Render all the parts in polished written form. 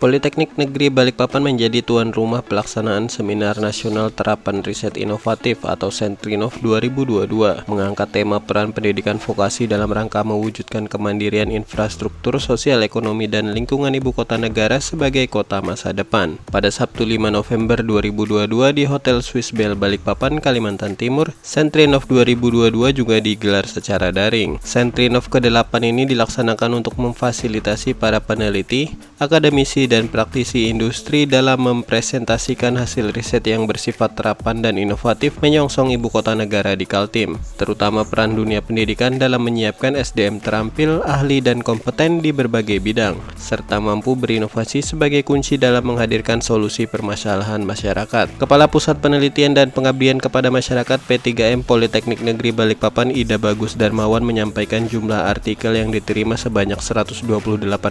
Politeknik Negeri Balikpapan menjadi tuan rumah pelaksanaan Seminar Nasional Terapan Riset Inovatif atau Sentrinov 2022, mengangkat tema peran pendidikan vokasi dalam rangka mewujudkan kemandirian infrastruktur sosial ekonomi dan lingkungan ibu kota negara sebagai kota masa depan. Pada Sabtu 5 November 2022 di Hotel Swiss Bell Balikpapan, Kalimantan Timur, Sentrinov 2022 juga digelar secara daring. Sentrinov ke-8 ini dilaksanakan untuk memfasilitasi para peneliti, akademisi, dan praktisi industri dalam mempresentasikan hasil riset yang bersifat terapan dan inovatif menyongsong ibu kota negara di Kaltim, terutama peran dunia pendidikan dalam menyiapkan SDM terampil, ahli, dan kompeten di berbagai bidang, serta mampu berinovasi sebagai kunci dalam menghadirkan solusi permasalahan masyarakat. Kepala Pusat Penelitian dan Pengabdian kepada Masyarakat P3M Politeknik Negeri Balikpapan, Ida Bagus Darmawan, menyampaikan jumlah artikel yang diterima sebanyak 128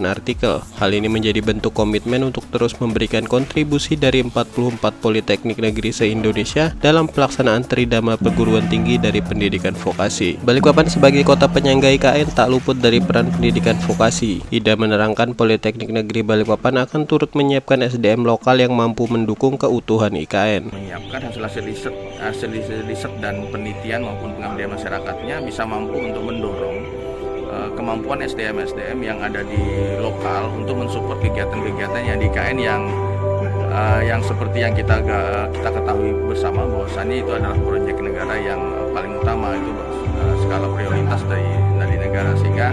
artikel. Hal ini menjadi bentuk komitmen untuk terus memberikan kontribusi dari 44 politeknik negeri se-Indonesia dalam pelaksanaan tridharma perguruan tinggi dari pendidikan vokasi. Balikpapan sebagai kota penyangga IKN tak luput dari peran pendidikan vokasi. Ida menerangkan Politeknik Negeri Balikpapan akan turut menyiapkan SDM lokal yang mampu mendukung keutuhan IKN. Menyiapkan hasil riset dan penelitian maupun pengabdian masyarakatnya bisa mampu untuk mendorong kemampuan SDM yang ada di lokal untuk mensupport kegiatan-kegiatan yang di IKN yang seperti yang kita ketahui bersama bahwasannya itu adalah proyek negara yang paling utama, itu skala prioritas dari negara, sehingga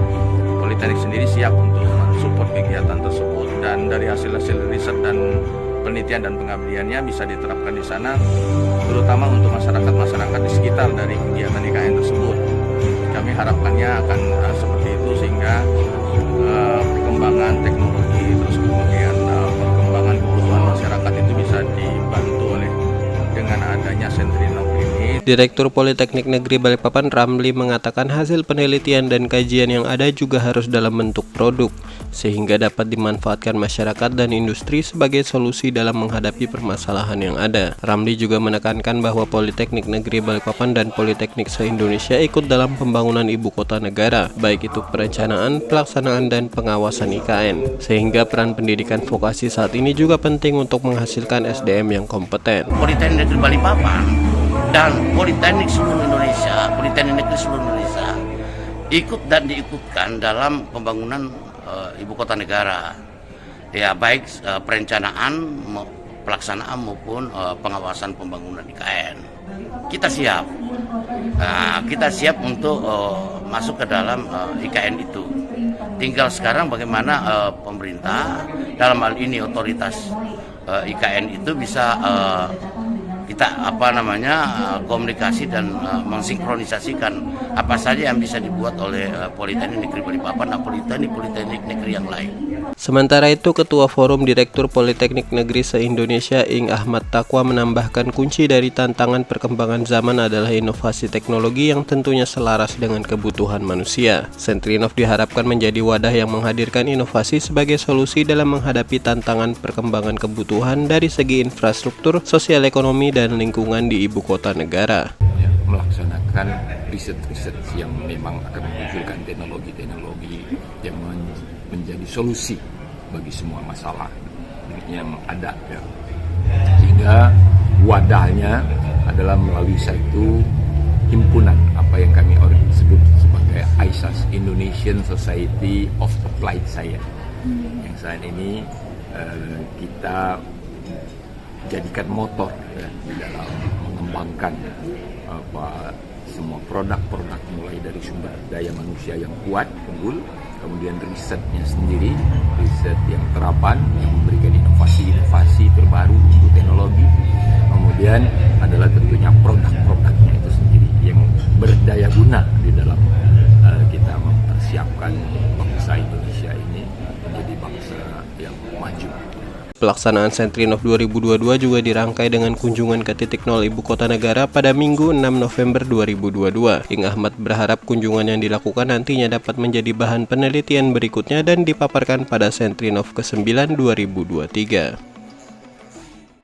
Politeknik sendiri siap untuk mensupport kegiatan tersebut, dan dari hasil-hasil riset dan penelitian dan pengabdiannya bisa diterapkan di sana, terutama untuk masyarakat di sekitar dari kegiatan IKN tersebut. Kami harapannya akan seperti itu, sehingga perkembangan teknologi terus kemudian perkembangan kebutuhan masyarakat itu bisa dibantu oleh dengan adanya Sentrinov ini. Direktur Politeknik Negeri Balikpapan Ramli mengatakan hasil penelitian dan kajian yang ada juga harus dalam bentuk produk, sehingga dapat dimanfaatkan masyarakat dan industri sebagai solusi dalam menghadapi permasalahan yang ada. Ramli juga menekankan bahwa Politeknik Negeri Balikpapan dan Politeknik se-Indonesia ikut dalam pembangunan ibu kota negara, baik itu perencanaan, pelaksanaan, dan pengawasan IKN, sehingga peran pendidikan vokasi saat ini juga penting untuk menghasilkan SDM yang kompeten. Politeknik Negeri Balikpapan dan Politeknik seluruh Indonesia, Politeknik Negeri seluruh Indonesia ikut dan diikutkan dalam pembangunan ibu kota negara, ya, baik perencanaan, pelaksanaan maupun pengawasan pembangunan IKN. Kita siap untuk masuk ke dalam IKN itu. Tinggal sekarang bagaimana pemerintah, dalam hal ini otoritas IKN itu bisa kita komunikasi dan mensinkronisasikan apa saja yang bisa dibuat oleh Politeknik Negeri Balikpapan dan Politeknik Negeri yang lain. Sementara itu, Ketua Forum Direktur Politeknik Negeri se-Indonesia Ing Ahmad Taqwa menambahkan kunci dari tantangan perkembangan zaman adalah inovasi teknologi yang tentunya selaras dengan kebutuhan manusia. Sentrinov diharapkan menjadi wadah yang menghadirkan inovasi sebagai solusi dalam menghadapi tantangan perkembangan kebutuhan dari segi infrastruktur, sosial ekonomi, dan lingkungan di ibu kota negara. Melaksanakan riset-riset yang memang akan memunculkan teknologi-teknologi yang menjadi solusi bagi semua masalah yang ada, ya. Sehingga wadahnya adalah melalui satu himpunan apa yang kami sebut sebagai ISAS, Indonesian Society of Applied Science, yang saat ini kita jadikan motor, ya, di dalam mengembangkan semua produk-produk, mulai dari sumber daya manusia yang kuat, unggul, kemudian risetnya sendiri, riset yang terapan, yang memberikan inovasi terbaru untuk teknologi, kemudian adalah tentunya produk-produknya itu sendiri yang berdaya guna di dalam kita mempersiapkan bangsa Indonesia ini menjadi bangsa yang maju. Pelaksanaan Sentrinov 2022 juga dirangkai dengan kunjungan ke titik nol ibu kota negara pada Minggu 6 November 2022. Ing Ahmad berharap kunjungan yang dilakukan nantinya dapat menjadi bahan penelitian berikutnya dan dipaparkan pada Sentrinov ke-9 2023.